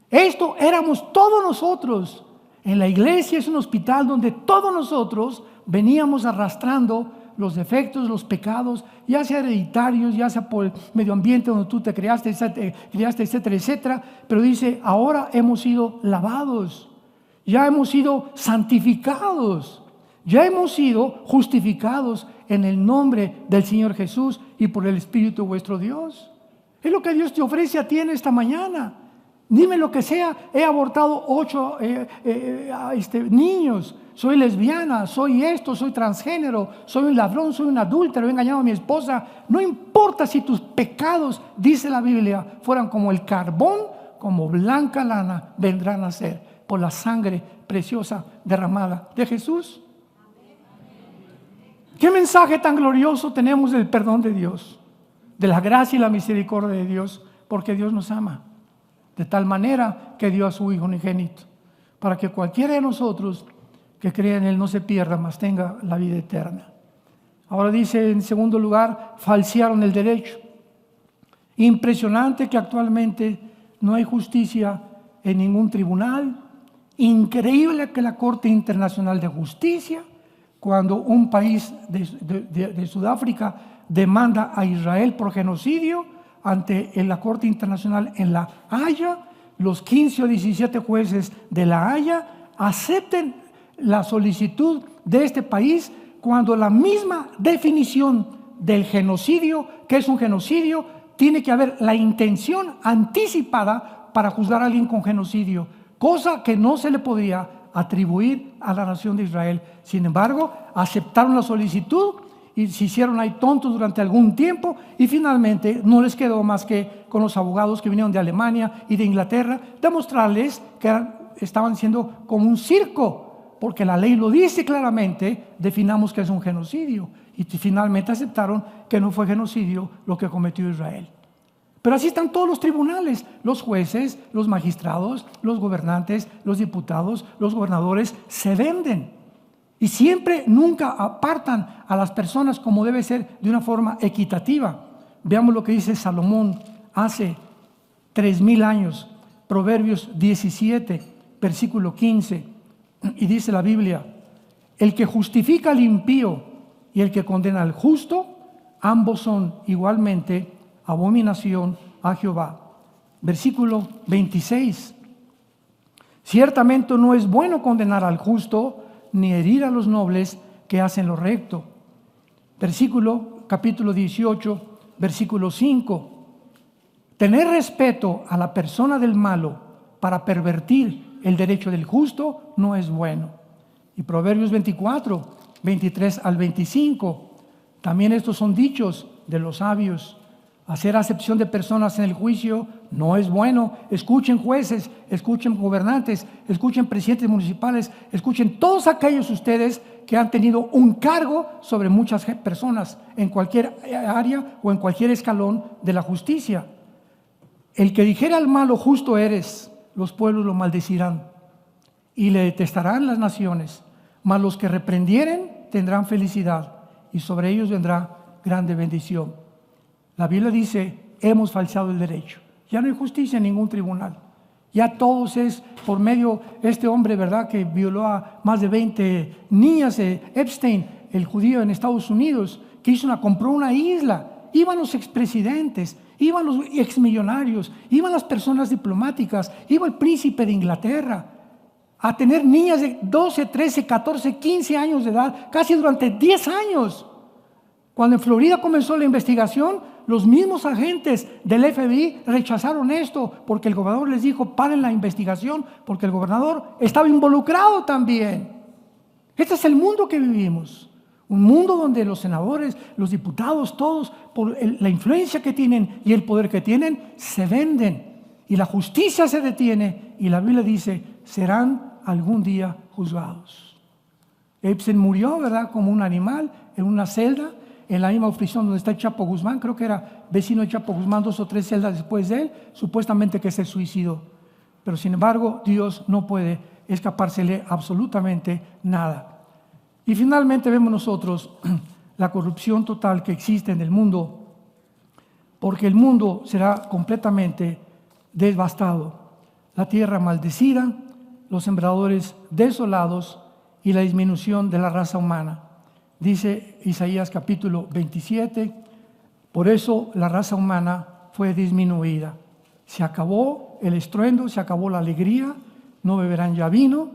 Esto éramos todos nosotros. En la iglesia es un hospital donde todos nosotros veníamos arrastrando los defectos, los pecados, ya sea hereditarios, ya sea por el medio ambiente donde tú te criaste, etcétera, etcétera. Pero dice, ahora hemos sido lavados, ya hemos sido santificados, ya hemos sido justificados en el nombre del Señor Jesús y por el Espíritu vuestro Dios. Es lo que Dios te ofrece a ti en esta mañana. Dime lo que sea, he abortado 8 niños, soy lesbiana, soy esto, soy transgénero, soy un ladrón, soy un adúltero, he engañado a mi esposa. No importa si tus pecados, dice la Biblia, fueran como el carbón, como blanca lana, vendrán a ser por la sangre preciosa derramada de Jesús. ¿Qué mensaje tan glorioso tenemos del perdón de Dios, de la gracia y la misericordia de Dios? Porque Dios nos ama de tal manera que dio a su Hijo unigénito, para que cualquiera de nosotros que crea en Él no se pierda, mas tenga la vida eterna. Ahora dice en segundo lugar, falsearon el derecho. Impresionante que actualmente no hay justicia en ningún tribunal. Increíble que la Corte Internacional de Justicia, cuando un país de Sudáfrica demanda a Israel por genocidio, ante la Corte Internacional en La Haya, los 15 o 17 jueces de La Haya acepten la solicitud de este país cuando la misma definición del genocidio, que es un genocidio, tiene que haber la intención anticipada para juzgar a alguien con genocidio, cosa que no se le podría atribuir a la nación de Israel. Sin embargo, aceptaron la solicitud y se hicieron ahí tontos durante algún tiempo y finalmente no les quedó más que con los abogados que vinieron de Alemania y de Inglaterra demostrarles que estaban siendo como un circo, porque la ley lo dice claramente, definamos que es un genocidio y finalmente aceptaron que no fue genocidio lo que cometió Israel. Pero así están todos los tribunales, los jueces, los magistrados, los gobernantes, los diputados, los gobernadores se venden. Y siempre, nunca apartan a las personas como debe ser de una forma equitativa. Veamos lo que dice Salomón hace 3000 años, Proverbios 17, versículo 15. Y dice la Biblia: el que justifica al impío y el que condena al justo, ambos son igualmente abominación a Jehová. Versículo 26. Ciertamente no es bueno condenar al justo, ni herir a los nobles que hacen lo recto. Capítulo 18, versículo 5. Tener respeto a la persona del malo para pervertir el derecho del justo no es bueno. Y Proverbios 24, 23 al 25. También estos son dichos de los sabios. Hacer acepción de personas en el juicio no es bueno. Escuchen jueces, escuchen gobernantes, escuchen presidentes municipales, escuchen todos aquellos ustedes que han tenido un cargo sobre muchas personas en cualquier área o en cualquier escalón de la justicia. El que dijera al malo justo eres, los pueblos lo maldecirán y le detestarán las naciones, mas los que reprendieren tendrán felicidad y sobre ellos vendrá grande bendición. La Biblia dice, hemos falseado el derecho. Ya no hay justicia en ningún tribunal. Ya todos es por medio de este hombre, ¿verdad?, que violó a más de 20 niñas, Epstein, el judío en Estados Unidos, que compró una isla. Iban los expresidentes, iban los exmillonarios, iban las personas diplomáticas, iba el príncipe de Inglaterra a tener niñas de 12, 13, 14, 15 años de edad, casi durante 10 años. Cuando en Florida comenzó la investigación, los mismos agentes del FBI rechazaron esto porque el gobernador les dijo, paren la investigación, porque el gobernador estaba involucrado también. Este es el mundo que vivimos. Un mundo donde los senadores, los diputados, todos, por la influencia que tienen y el poder que tienen, se venden. Y la justicia se detiene y la Biblia dice, serán algún día juzgados. Epstein murió, ¿verdad?, como un animal en una celda, en la misma prisión donde está el Chapo Guzmán. Creo que era vecino de Chapo Guzmán 2 o 3 celdas después de él, supuestamente que se suicidó. Pero sin embargo, Dios no puede escapársele absolutamente nada. Y finalmente vemos nosotros la corrupción total que existe en el mundo, porque el mundo será completamente devastado. La tierra maldecida, los sembradores desolados y la disminución de la raza humana. Dice Isaías capítulo 27, por eso la raza humana fue disminuida. Se acabó el estruendo, se acabó la alegría, no beberán ya vino,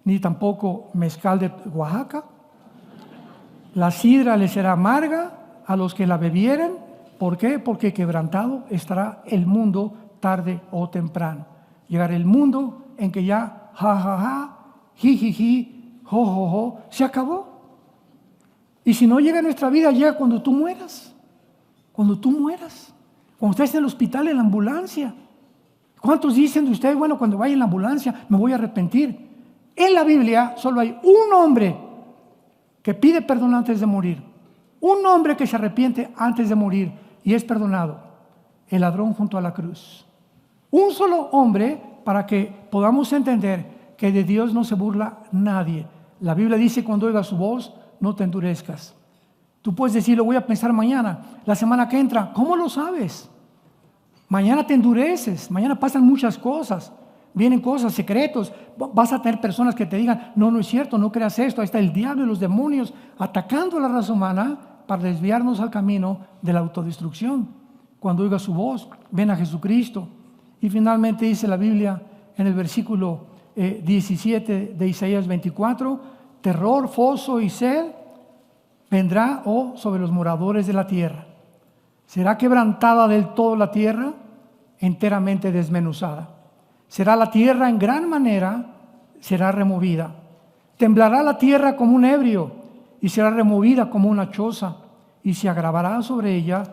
ni tampoco mezcal de Oaxaca. La sidra les será amarga a los que la bebieren. ¿Por qué? Porque quebrantado estará el mundo tarde o temprano. Llegará el mundo en que ya ja, ja, ja, ji, ji, ji, jo, jo, jo, se acabó. Y si no llega a nuestra vida, llega cuando tú mueras. Cuando tú mueras. Cuando estés en el hospital, en la ambulancia. ¿Cuántos dicen de ustedes, bueno, cuando vaya en la ambulancia me voy a arrepentir? En la Biblia solo hay un hombre que pide perdón antes de morir. Un hombre que se arrepiente antes de morir y es perdonado. El ladrón junto a la cruz. Un solo hombre para que podamos entender que de Dios no se burla nadie. La Biblia dice, cuando oigas su voz, no te endurezcas. Tú puedes decir, lo voy a pensar mañana, la semana que entra. ¿Cómo lo sabes? Mañana te endureces, mañana pasan muchas cosas. Vienen cosas, secretos. Vas a tener personas que te digan, no, no es cierto, no creas esto. Ahí está el diablo y los demonios atacando a la raza humana para desviarnos al camino de la autodestrucción. Cuando oigas su voz, ven a Jesucristo. Y finalmente dice la Biblia en el versículo 17 de Isaías 24, terror, foso y sed vendrá sobre los moradores de la tierra. ¿Será quebrantada del todo la tierra? Enteramente desmenuzada. Será la tierra en gran manera será removida. Temblará la tierra como un ebrio y será removida como una choza, y se agravará sobre ella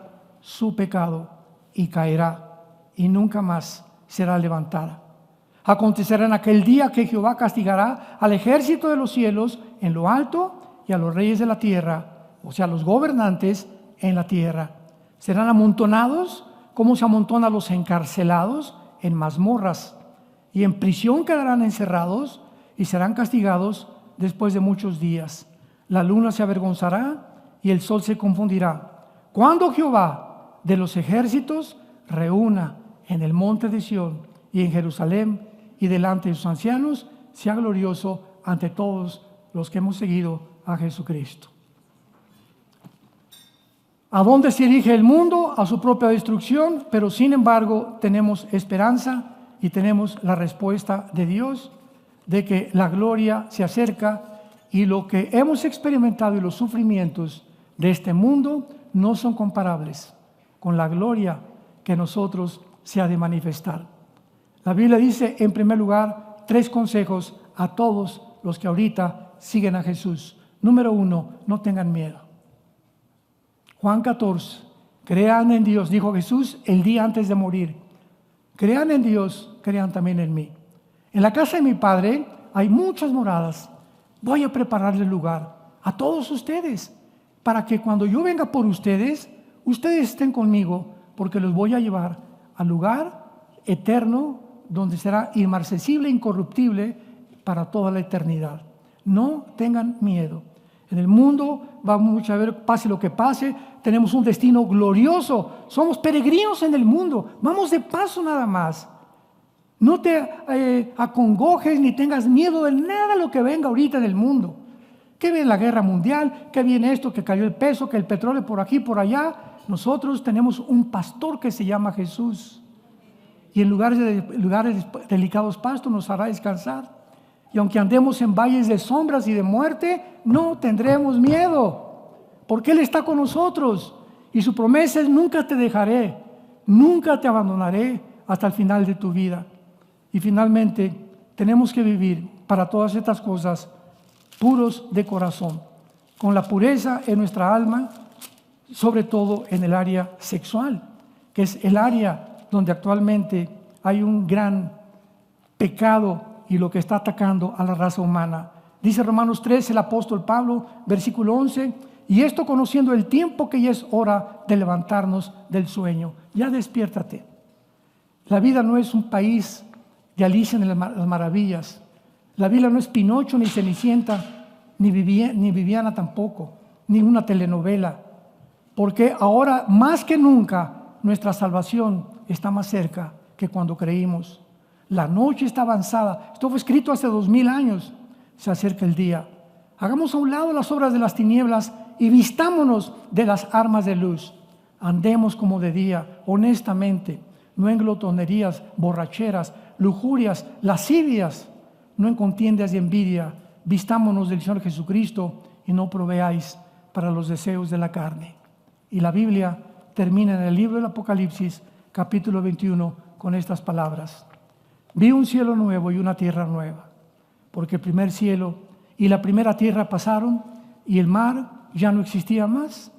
su pecado y caerá y nunca más será levantada. Acontecerá en aquel día que Jehová castigará al ejército de los cielos en lo alto y a los reyes de la tierra, o sea, los gobernantes en la tierra. Serán amontonados como se amontonan los encarcelados en mazmorras, y en prisión quedarán encerrados y serán castigados después de muchos días. La luna se avergonzará y el sol se confundirá, cuando Jehová de los ejércitos reúna en el monte de Sión y en Jerusalén y delante de sus ancianos, sea glorioso ante todos los que hemos seguido a Jesucristo. ¿A dónde se dirige el mundo? A su propia destrucción, pero sin embargo tenemos esperanza y tenemos la respuesta de Dios de que la gloria se acerca, y lo que hemos experimentado y los sufrimientos de este mundo no son comparables con la gloria que nosotros se ha de manifestar. La Biblia dice, en primer lugar, 3 consejos a todos los que ahorita siguen a Jesús. Número 1, no tengan miedo. Juan 14, crean en Dios, dijo Jesús el día antes de morir. Crean en Dios, crean también en mí. En la casa de mi Padre hay muchas moradas. Voy a prepararle lugar a todos ustedes, para que cuando yo venga por ustedes, ustedes estén conmigo, porque los voy a llevar al lugar eterno, donde será inmarcesible, incorruptible, para toda la eternidad. No tengan miedo. En el mundo vamos a ver, pase lo que pase, tenemos un destino glorioso. Somos peregrinos en el mundo, vamos de paso nada más. No te acongojes ni tengas miedo de nada de lo que venga ahorita en el mundo. Que viene la guerra mundial, que viene esto, que cayó el peso, que el petróleo por aquí, por allá. Nosotros tenemos un pastor que se llama Jesús. Y en lugares delicados pastos nos hará descansar. Y aunque andemos en valles de sombras y de muerte, no tendremos miedo, porque Él está con nosotros. Y su promesa es: nunca te dejaré, nunca te abandonaré hasta el final de tu vida. Y finalmente, tenemos que vivir para todas estas cosas puros de corazón, con la pureza en nuestra alma, sobre todo en el área sexual, que es el área donde actualmente hay un gran pecado y lo que está atacando a la raza humana. Dice Romanos 3, el apóstol Pablo, versículo 11, y esto conociendo el tiempo que ya es hora de levantarnos del sueño. Ya despiértate. La vida no es un país de Alicia en las Maravillas. La Biblia no es Pinocho, ni Cenicienta, ni Viviana tampoco, ni una telenovela. Porque ahora más que nunca nuestra salvación está más cerca que cuando creímos. La noche está avanzada. Esto fue escrito hace 2000 años. Se acerca el día. Hagamos a un lado las obras de las tinieblas y vistámonos de las armas de luz. Andemos como de día, honestamente, no en glotonerías, borracheras, lujurias, lascivias, no en contiendas y envidia. Vistámonos del Señor Jesucristo y no proveáis para los deseos de la carne. Y la Biblia termina en el libro del Apocalipsis, capítulo 21, con estas palabras: vi un cielo nuevo y una tierra nueva, porque el primer cielo y la primera tierra pasaron y el mar ya no existía más.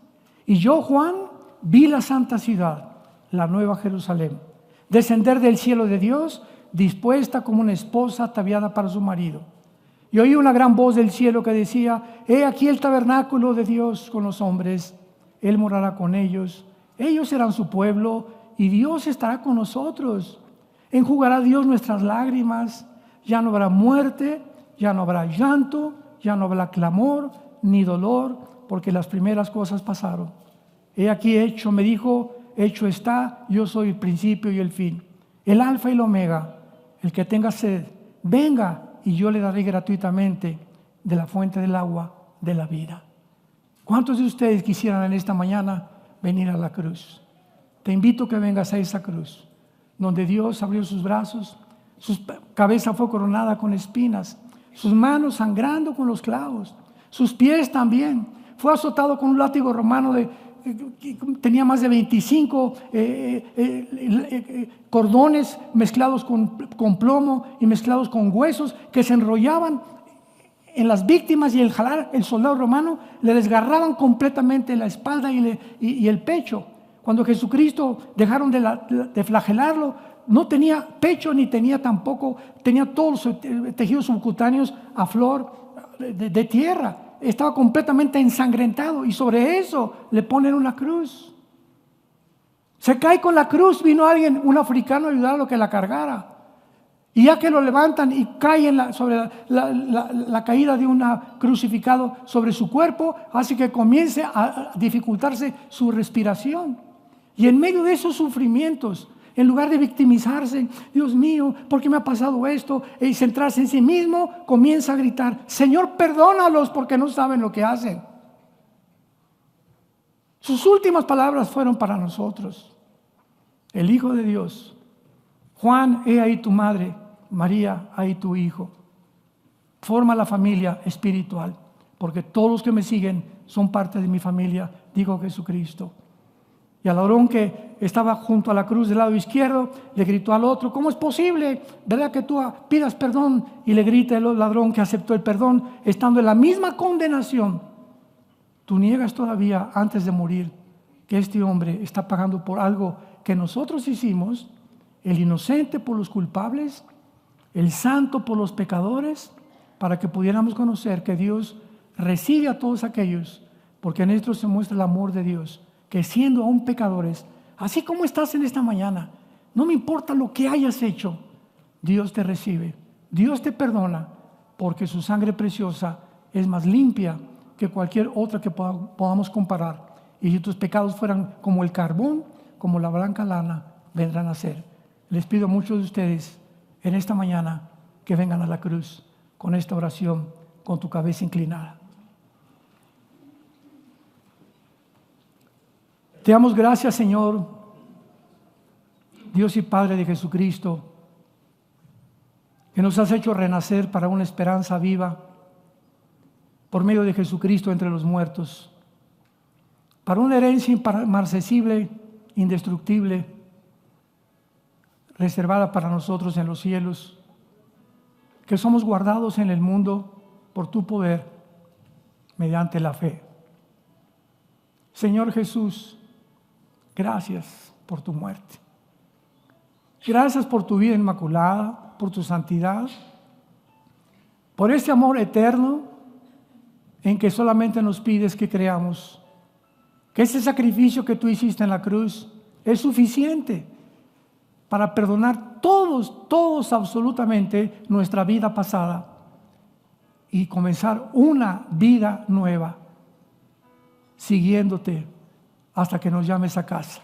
Y yo, Juan, vi la santa ciudad, la nueva Jerusalén, descender del cielo de Dios, dispuesta como una esposa ataviada para su marido. Y oí una gran voz del cielo que decía: he aquí el tabernáculo de Dios con los hombres, Él morará con ellos, ellos serán su pueblo y Dios estará con nosotros. Enjugará Dios nuestras lágrimas, ya no habrá muerte, ya no habrá llanto, ya no habrá clamor ni dolor, porque las primeras cosas pasaron. He aquí hecho, me dijo, hecho está, yo soy el principio y el fin, el alfa y el omega. El que tenga sed, venga y yo le daré gratuitamente de la fuente del agua de la vida. ¿Cuántos de ustedes quisieran en esta mañana venir a la cruz? Te invito a que vengas a esa cruz, donde Dios abrió sus brazos, su cabeza fue coronada con espinas, sus manos sangrando con los clavos, sus pies también. Fue azotado con un látigo romano tenía más de 25 cordones mezclados con plomo y mezclados con huesos que se enrollaban en las víctimas, y el jalar, el soldado romano le desgarraban completamente la espalda y el pecho. Cuando Jesucristo dejaron de flagelarlo, no tenía pecho ni tenía tampoco, tenía todos los tejidos subcutáneos a flor de tierra. Estaba completamente ensangrentado, y sobre eso le ponen una cruz. Se cae con la cruz. Vino alguien, un africano, a ayudarlo a que la cargara. Y ya que lo levantan y cae sobre la caída de un crucificado sobre su cuerpo, hace que comience a dificultarse su respiración. Y en medio de esos sufrimientos, en lugar de victimizarse, Dios mío, ¿por qué me ha pasado esto? Y centrarse en sí mismo, comienza a gritar: Señor, perdónalos porque no saben lo que hacen. Sus últimas palabras fueron para nosotros. El Hijo de Dios: Juan, he ahí tu madre; María, ahí tu hijo. Forma la familia espiritual, porque todos los que me siguen son parte de mi familia, dijo Jesucristo. Y al ladrón que estaba junto a la cruz del lado izquierdo, le gritó al otro: ¿cómo es posible, verdad, que tú pidas perdón? Y le grita el ladrón que aceptó el perdón, estando en la misma condenación: tú niegas todavía, antes de morir, que este hombre está pagando por algo que nosotros hicimos, el inocente por los culpables, el santo por los pecadores, para que pudiéramos conocer que Dios recibe a todos aquellos, porque en esto se muestra el amor de Dios, que siendo aún pecadores, así como estás en esta mañana, no me importa lo que hayas hecho, Dios te recibe, Dios te perdona, porque su sangre preciosa es más limpia que cualquier otra que podamos comparar. Y si tus pecados fueran como el carbón, como la blanca lana, vendrán a ser. Les pido a muchos de ustedes en esta mañana que vengan a la cruz con esta oración, con tu cabeza inclinada. Te damos gracias, Señor, Dios y Padre de Jesucristo, que nos has hecho renacer para una esperanza viva por medio de Jesucristo entre los muertos, para una herencia inmarcesible, indestructible, reservada para nosotros en los cielos, que somos guardados en el mundo por tu poder mediante la fe. Señor Jesús, gracias por tu muerte. Gracias por tu vida inmaculada, por tu santidad, por este amor eterno en que solamente nos pides que creamos que ese sacrificio que tú hiciste en la cruz es suficiente para perdonar todos absolutamente nuestra vida pasada y comenzar una vida nueva, siguiéndote hasta que nos llames a casa.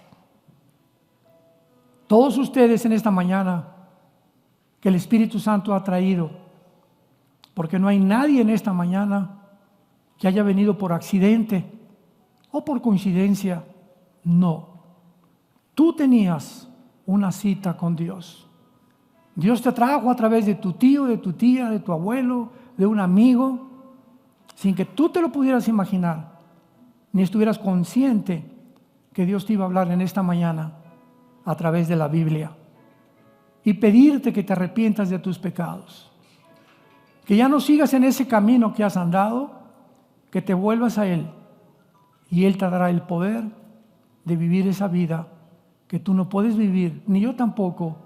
Todos ustedes en esta mañana que el Espíritu Santo ha traído, porque no hay nadie en esta mañana que haya venido por accidente o por coincidencia, no. Tú tenías una cita con Dios. Dios te trajo a través de tu tío, de tu tía, de tu abuelo, de un amigo, sin que tú te lo pudieras imaginar, ni estuvieras consciente que Dios te iba a hablar en esta mañana a través de la Biblia y pedirte que te arrepientas de tus pecados, que ya no sigas en ese camino que has andado, que te vuelvas a Él y Él te dará el poder de vivir esa vida que tú no puedes vivir, ni yo tampoco,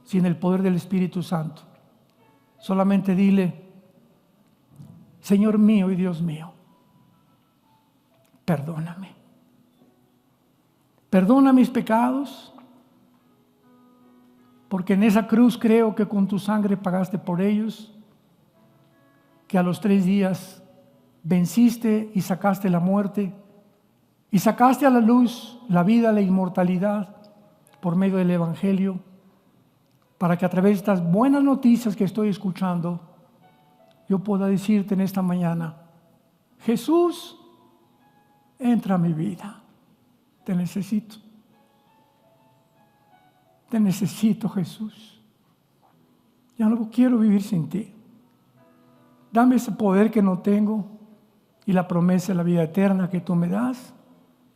sin el poder del Espíritu Santo. Solamente dile: Señor mío y Dios mío, perdóname. Perdona mis pecados, porque en esa cruz creo que con tu sangre pagaste por ellos, que a los 3 días venciste y sacaste la muerte, y sacaste a la luz la vida, la inmortalidad, por medio del Evangelio, para que a través de estas buenas noticias que estoy escuchando, yo pueda decirte en esta mañana: Jesús, entra a mi vida, te necesito. Te necesito, Jesús. Ya no quiero vivir sin ti. Dame ese poder que no tengo y la promesa de la vida eterna que tú me das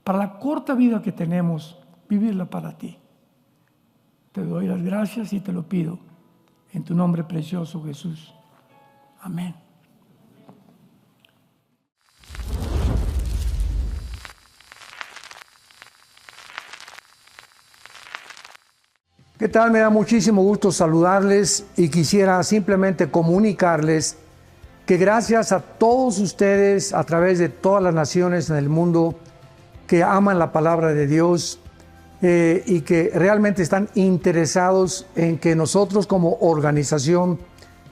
para la corta vida que tenemos, vivirla para ti. Te doy las gracias y te lo pido en tu nombre precioso, Jesús. Amén. ¿Qué tal? Me da muchísimo gusto saludarles y quisiera simplemente comunicarles que gracias a todos ustedes a través de todas las naciones en el mundo que aman la palabra de Dios y que realmente están interesados en que nosotros como organización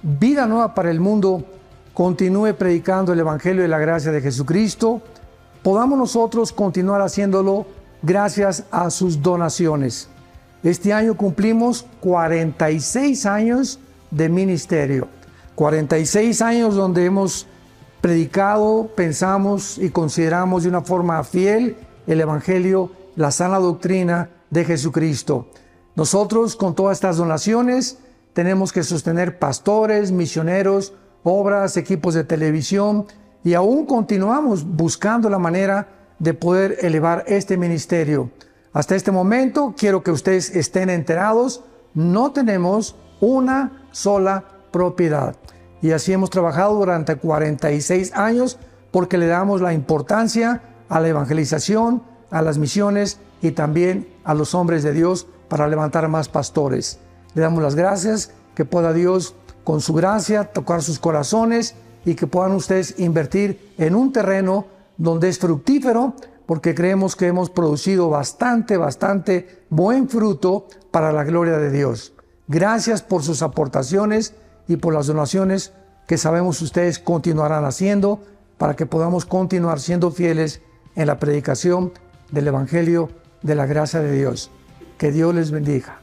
Vida Nueva para el Mundo continúe predicando el Evangelio de la gracia de Jesucristo, podamos nosotros continuar haciéndolo gracias a sus donaciones. Este año cumplimos 46 años de ministerio, 46 años donde hemos predicado, pensamos y consideramos de una forma fiel el Evangelio, la sana doctrina de Jesucristo. Nosotros con todas estas donaciones tenemos que sostener pastores, misioneros, obras, equipos de televisión y aún continuamos buscando la manera de poder elevar este ministerio. Hasta este momento, quiero que ustedes estén enterados, no tenemos una sola propiedad. Y así hemos trabajado durante 46 años porque le damos la importancia a la evangelización, a las misiones y también a los hombres de Dios para levantar más pastores. Le damos las gracias, que pueda Dios con su gracia tocar sus corazones y que puedan ustedes invertir en un terreno donde es fructífero, porque creemos que hemos producido bastante buen fruto para la gloria de Dios. Gracias por sus aportaciones y por las donaciones que sabemos ustedes continuarán haciendo para que podamos continuar siendo fieles en la predicación del Evangelio de la gracia de Dios. Que Dios les bendiga.